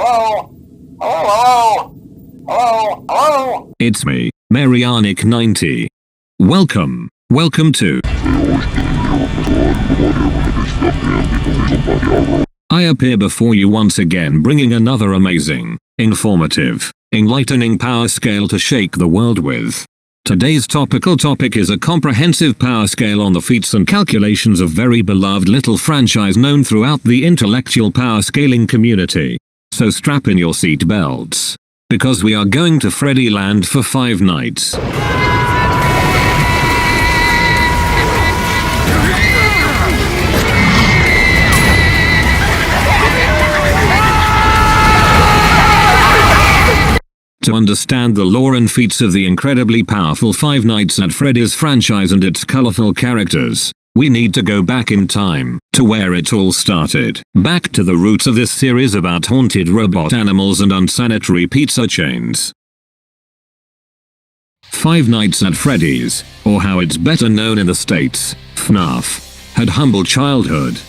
Hello? Hello? Hello? Hello? It's me, Marianic90. Welcome to I appear before you once again, bringing another amazing, informative, enlightening power scale to shake the world with. Today's topical topic is a comprehensive power scale on the feats and calculations of very beloved little franchise known throughout the intellectual power scaling community. So strap in your seat belts, because we are going to Freddy Land for 5 nights. To understand the lore and feats of the incredibly powerful 5 Nights at Freddy's franchise and its colorful characters, we need to go back in time, to where it all started. Back to the roots of this series about haunted robot animals and unsanitary pizza chains. 5 Nights at Freddy's, or how it's better known in the States, FNaF, had humble childhood.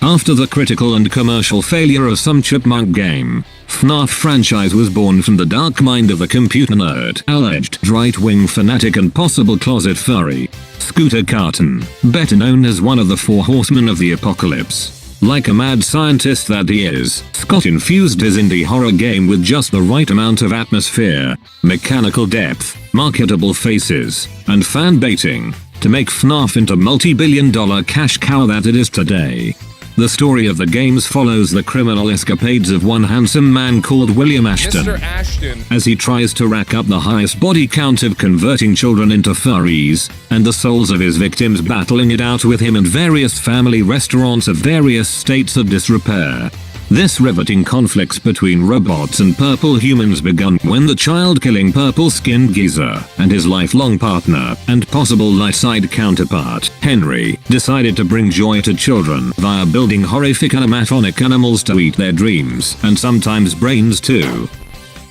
After the critical and commercial failure of some chipmunk game, FNaF franchise was born from the dark mind of a computer nerd, alleged right-wing fanatic and possible closet furry, Scooter Carton, better known as one of the 4 horsemen of the apocalypse. Like a mad scientist that he is, Scott infused his indie horror game with just the right amount of atmosphere, mechanical depth, marketable faces, and fan baiting, to make FNaF into multi-billion-dollar cash cow that it is today. The story of the games follows the criminal escapades of one handsome man called William Ashton, Mr. Ashton, as he tries to rack up the highest body count of converting children into furries, and the souls of his victims battling it out with him in various family restaurants of various states of disrepair. This riveting conflicts between robots and purple humans begun when the child-killing purple-skinned geezer and his lifelong partner and possible light-side counterpart, Henry, decided to bring joy to children via building horrific animatronic animals to eat their dreams and sometimes brains too.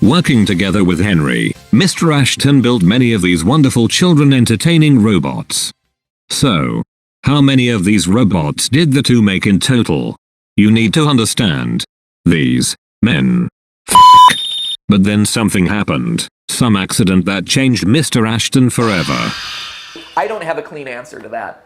Working together with Henry, Mr. Ashton built many of these wonderful children-entertaining robots. So, how many of these robots did the two make in total? You need to understand. These men. But then something happened. Some accident that changed Mr. Ashton forever. I don't have a clean answer to that.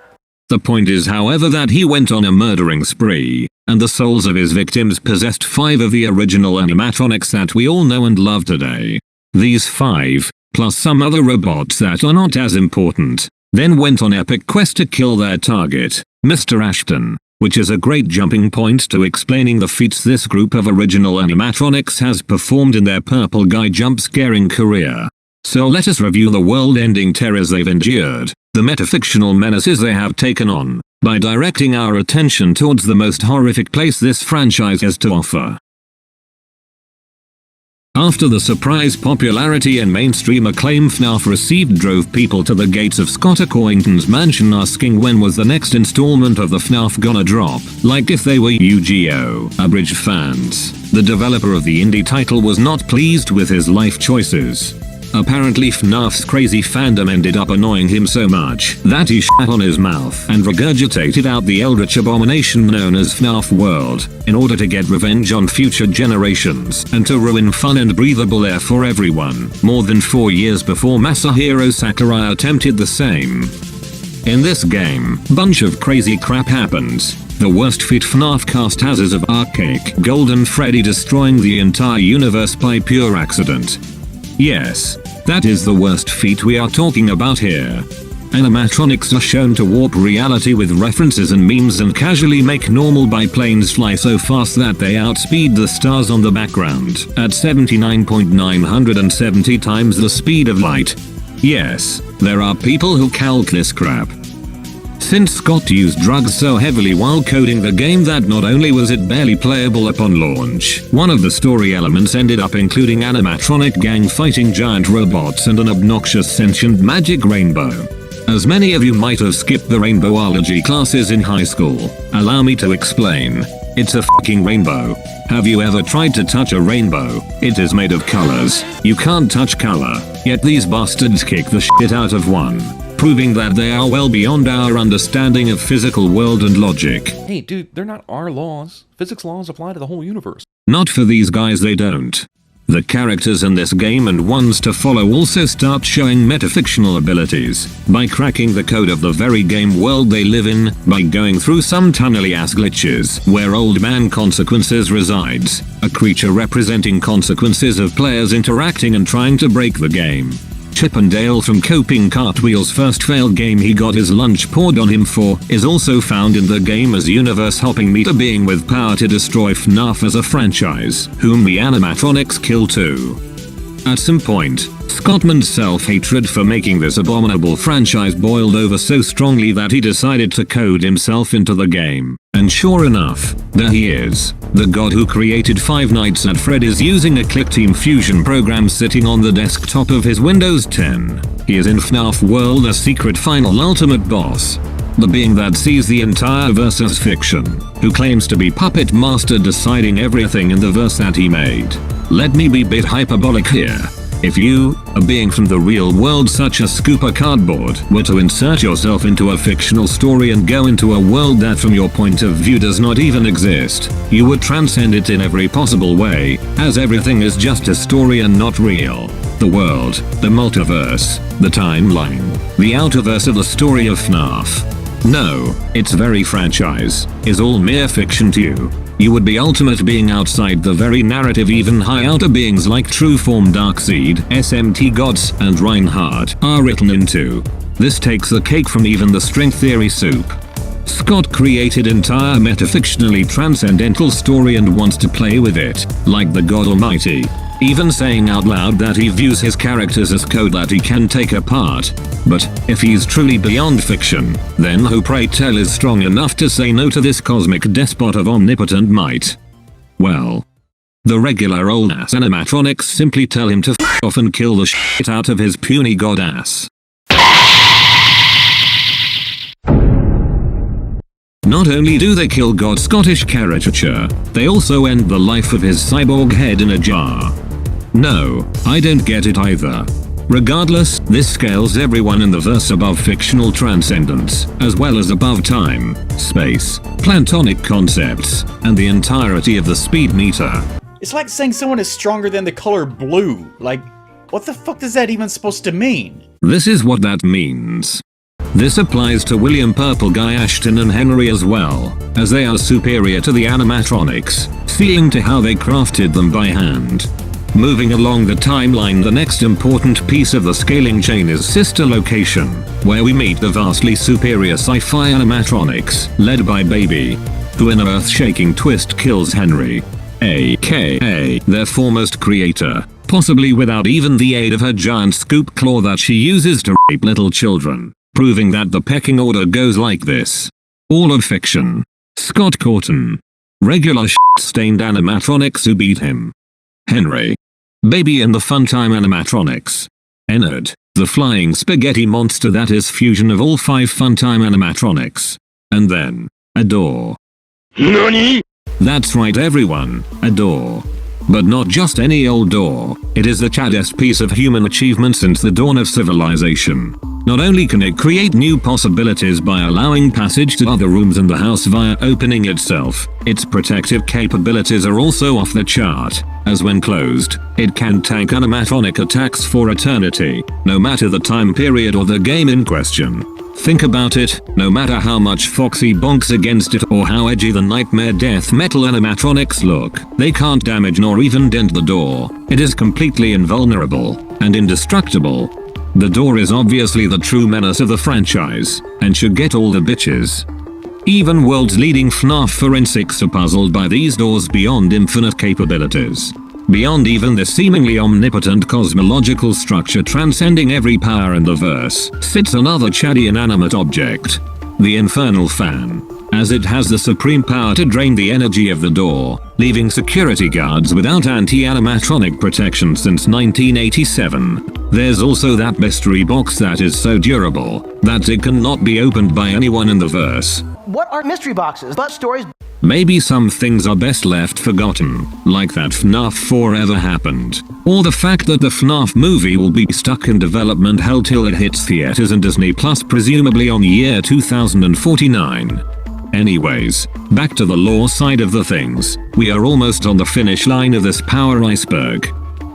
The point is, however, that he went on a murdering spree, and the souls of his victims possessed 5 of the original animatronics that we all know and love today. These 5, plus some other robots that are not as important, then went on epic quest to kill their target, Mr. Ashton. Which is a great jumping point to explaining the feats this group of original animatronics has performed in their purple guy jump-scaring career. So let us review the world-ending terrors they've endured, the metafictional menaces they have taken on, by directing our attention towards the most horrific place this franchise has to offer. After the surprise popularity and mainstream acclaim FNaF received drove people to the gates of Scott Accoington's mansion asking when was the next installment of the FNaF gonna drop, like if they were Yu-Gi-Oh Abridged fans. The developer of the indie title was not pleased with his life choices. Apparently FNaF's crazy fandom ended up annoying him so much that he shat on his mouth and regurgitated out the eldritch abomination known as FNaF World, in order to get revenge on future generations and to ruin fun and breathable air for everyone, more than 4 years before Masahiro Sakurai attempted the same. In this game, bunch of crazy crap happens. The worst feat FNaF cast has is of archaic Golden Freddy destroying the entire universe by pure accident. Yes, that is the worst feat we are talking about here. Animatronics are shown to warp reality with references and memes and casually make normal biplanes fly so fast that they outspeed the stars on the background at 79.970 times the speed of light. Yes, there are people who calc this crap. Since Scott used drugs so heavily while coding the game that not only was it barely playable upon launch, one of the story elements ended up including animatronic gang fighting giant robots and an obnoxious sentient magic rainbow. As many of you might have skipped the rainbowology classes in high school, allow me to explain. It's a fucking rainbow. Have you ever tried to touch a rainbow? It is made of colors. You can't touch color, yet these bastards kick the shit out of one, proving that they are well beyond our understanding of physical world and logic. hey dude, they're not our laws. Physics laws apply to the whole universe. Not for these guys, they don't. The characters in this game and ones to follow also start showing metafictional abilities by cracking the code of the very game world they live in, by going through some tunnely ass glitches where Old Man Consequences resides, a creature representing consequences of players interacting and trying to break the game. Chip and Dale from Coping Cartwheel's first failed game he got his lunch poured on him for is also found in the game as universe-hopping meta being with power to destroy FNaF as a franchise, whom the animatronics kill too. At some point, Scottman's self-hatred for making this abominable franchise boiled over so strongly that he decided to code himself into the game. And sure enough, there he is, the god who created Five Nights at Freddy's using a ClickTeam Fusion program sitting on the desktop of his Windows 10. He is in FNaF World a secret final ultimate boss. The being that sees the entire verse as fiction, who claims to be puppet master deciding everything in the verse that he made. Let me be a bit hyperbolic here. If you, a being from the real world such as Scooper Cardboard, were to insert yourself into a fictional story and go into a world that from your point of view does not even exist, you would transcend it in every possible way, as everything is just a story and not real. The world, the multiverse, the timeline, the outerverse of the story of FNaF. No, its very franchise is all mere fiction to you. You would be ultimate being outside the very narrative even high outer beings like Trueform Darkseid, SMT Gods, and Reinhardt are written into. This takes the cake from even the string theory soup. Scott created entire metafictionally transcendental story and wants to play with it, like the God Almighty. Even saying out loud that he views his characters as code that he can take apart. But, if he's truly beyond fiction, then who pray tell is strong enough to say no to this cosmic despot of omnipotent might? Well, the regular old ass animatronics simply tell him to f off and kill the shit out of his puny god ass. Not only do they kill God Scottish caricature, they also end the life of his cyborg head in a jar. No, I don't get it either. Regardless, this scales everyone in the verse above fictional transcendence, as well as above time, space, platonic concepts, and the entirety of the speed meter. It's like saying someone is stronger than the color blue. Like, what the fuck is that even supposed to mean? This is what that means. This applies to William Purple Guy Ashton and Henry as well, as they are superior to the animatronics, seeing to how they crafted them by hand. Moving along the timeline, the next important piece of the scaling chain is Sister Location, where we meet the vastly superior sci-fi animatronics, led by Baby, who in an earth-shaking twist kills Henry, aka their foremost creator, possibly without even the aid of her giant scoop claw that she uses to rape little children, proving that the pecking order goes like this. All of fiction. Scott Corton. Regular shit-stained animatronics who beat him. Henry. Baby and the Funtime animatronics. Ennard, the flying spaghetti monster that is fusion of all 5 Funtime animatronics. And then, a door. NANI? That's right everyone, a door. But not just any old door, it is the chaddest piece of human achievement since the dawn of civilization. Not only can it create new possibilities by allowing passage to other rooms in the house via opening itself, its protective capabilities are also off the chart, as when closed, it can tank animatronic attacks for eternity, no matter the time period or the game in question. Think about it, no matter how much Foxy bonks against it or how edgy the nightmare death metal animatronics look, they can't damage nor even dent the door. It is completely invulnerable and indestructible. The door is obviously the true menace of the franchise, and should get all the bitches. Even world's leading FNaF forensics are puzzled by these doors beyond infinite capabilities. Beyond even the seemingly omnipotent cosmological structure transcending every power in the verse, sits another chatty inanimate object. The Infernal Fan. As it has the supreme power to drain the energy of the door, leaving security guards without anti-animatronic protection since 1987. There's also that mystery box that is so durable that it cannot be opened by anyone in the verse. What are mystery boxes but stories? Maybe some things are best left forgotten, like that FNaF 4 ever happened. Or the fact that the FNaF movie will be stuck in development hell till it hits theaters and Disney Plus presumably on year 2049. Anyways, back to the lore side of the things. We are almost on the finish line of this power iceberg.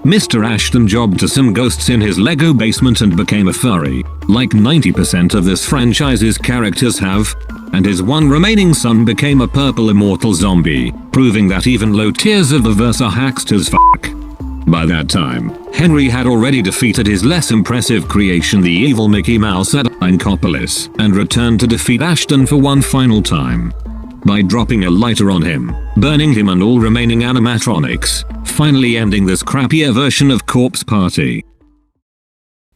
Mr. Ashton jobbed to some ghosts in his Lego basement and became a furry, like 90% of this franchise's characters have, and his one remaining son became a purple immortal zombie, proving that even low tiers of the verse are hacked as fuck. By that time, Henry had already defeated his less impressive creation, the evil Mickey Mouse at Incopolis, and returned to defeat Ashton for one final time. By dropping a lighter on him, burning him and all remaining animatronics, finally ending this crappier version of Corpse Party.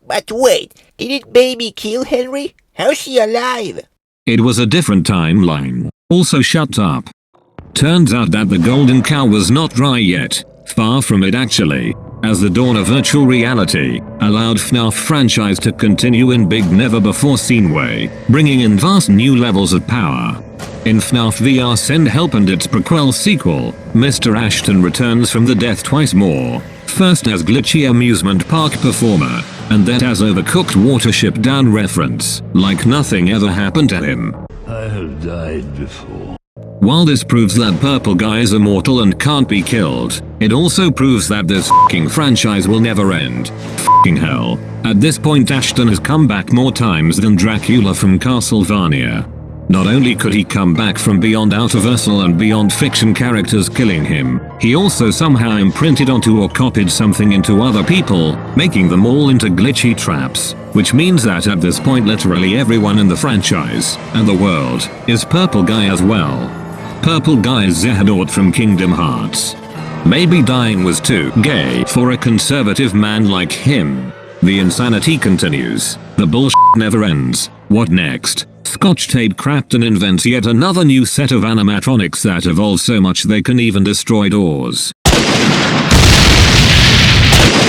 But wait, didn't baby kill Henry? How's she alive? It was a different timeline. Also shut up. Turns out that the golden cow was not dry yet. Far from it actually, as the dawn of virtual reality allowed FNaF franchise to continue in big never-before-seen way, bringing in vast new levels of power. In FNaF VR Send Help and its prequel sequel, Mr. Ashton returns from the death twice more, first as glitchy amusement park performer, and then as overcooked Watership Down reference, like nothing ever happened to him. I have died before. While this proves that Purple Guy is immortal and can't be killed, it also proves that this fucking franchise will never end. Fucking hell. At this point Ashton has come back more times than Dracula from Castlevania. Not only could he come back from beyond Outerversal and beyond fiction characters killing him, he also somehow imprinted onto or copied something into other people, making them all into glitchy traps, which means that at this point literally everyone in the franchise, and the world, is Purple Guy as well. Purple Guy is Zehadort from Kingdom Hearts. Maybe dying was too gay for a conservative man like him. The insanity continues. The bullshit never ends. What next? Scotch Tape Crafton invents yet another new set of animatronics that evolve so much they can even destroy doors.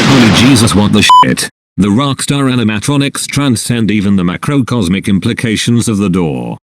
Holy Jesus, what the shit? The Rockstar animatronics transcend even the macrocosmic implications of the door.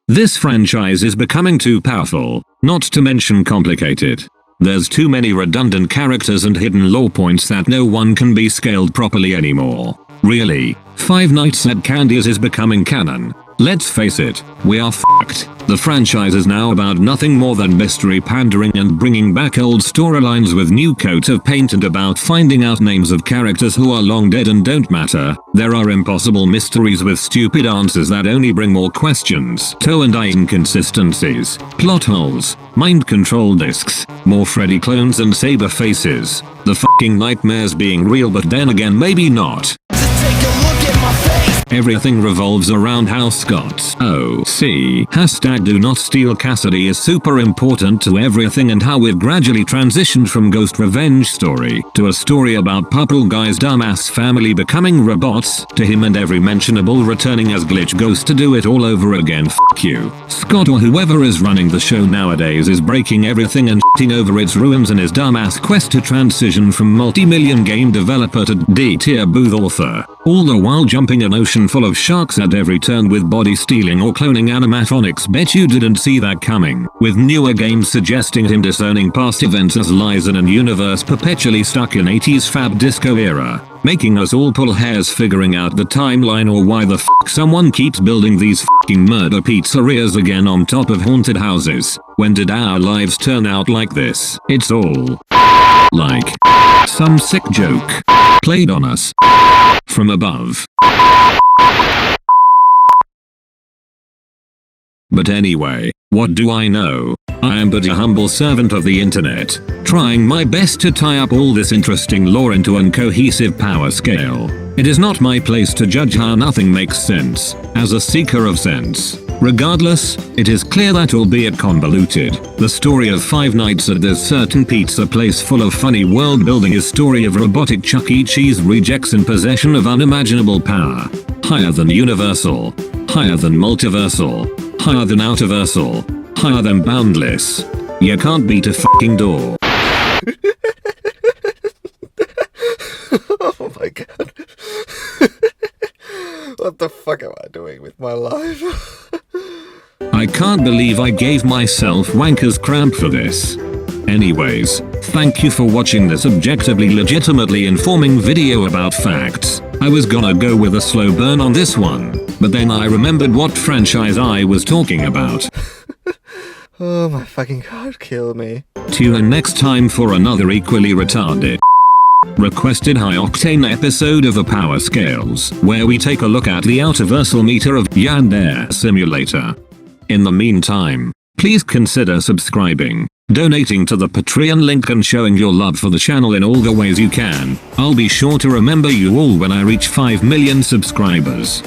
This franchise is becoming too powerful, not to mention complicated. There's too many redundant characters and hidden lore points that no one can be scaled properly anymore. Really, Five Nights at Candy's is becoming canon. Let's face it, we are fucked. The franchise is now about nothing more than mystery pandering and bringing back old storylines with new coat of paint and about finding out names of characters who are long dead and don't matter. There are impossible mysteries with stupid answers that only bring more questions, toe and eye inconsistencies, plot holes, mind control discs, more Freddy clones and saber faces. The fucking nightmares being real, but then again maybe not. Everything revolves around how Scott's OC #do not steal Cassidy is super important to everything, and how we've gradually transitioned from ghost revenge story to a story about Purple Guy's dumbass family becoming robots, to him and every mentionable returning as glitch ghost to do it all over again. Fuck you. Scott or whoever is running the show nowadays is breaking everything and shitting over its ruins in his dumbass quest to transition from multi-million game developer to D-tier booth author, all the while jumping an ocean full of sharks at every turn with body stealing or cloning animatronics. Bet you didn't see that coming, with newer games suggesting him disowning past events as lies in an universe perpetually stuck in 80s fab disco era, making us all pull hairs figuring out the timeline or why the fuck someone keeps building these fucking murder pizzerias again on top of haunted houses. When did our lives turn out like this? It's all like some sick joke played on us from above. But anyway, what do I know? I am but a humble servant of the internet, trying my best to tie up all this interesting lore into an cohesive power scale. It is not my place to judge how nothing makes sense, as a seeker of sense. Regardless, it is clear that, albeit convoluted, the story of Five Nights at this certain pizza place full of funny world building is story of robotic Chuck E. Cheese rejects in possession of unimaginable power. Higher than universal. Higher than multiversal. Higher than outerversal. Higher than boundless. You can't beat a fucking door. Oh my god. What the fuck am I doing with my life? I can't believe I gave myself wanker's cramp for this. Anyways, thank you for watching this objectively legitimately informing video about facts. I was gonna go with a slow burn on this one, but then I remembered what franchise I was talking about. Oh my fucking god, kill me. Tune in next time for another equally retarded requested high-octane episode of the Power Scales, where we take a look at the outer meter of Yandere Simulator. In the meantime, please consider subscribing, donating to the Patreon link and showing your love for the channel in all the ways you can. I'll be sure to remember you all when I reach 5 million subscribers.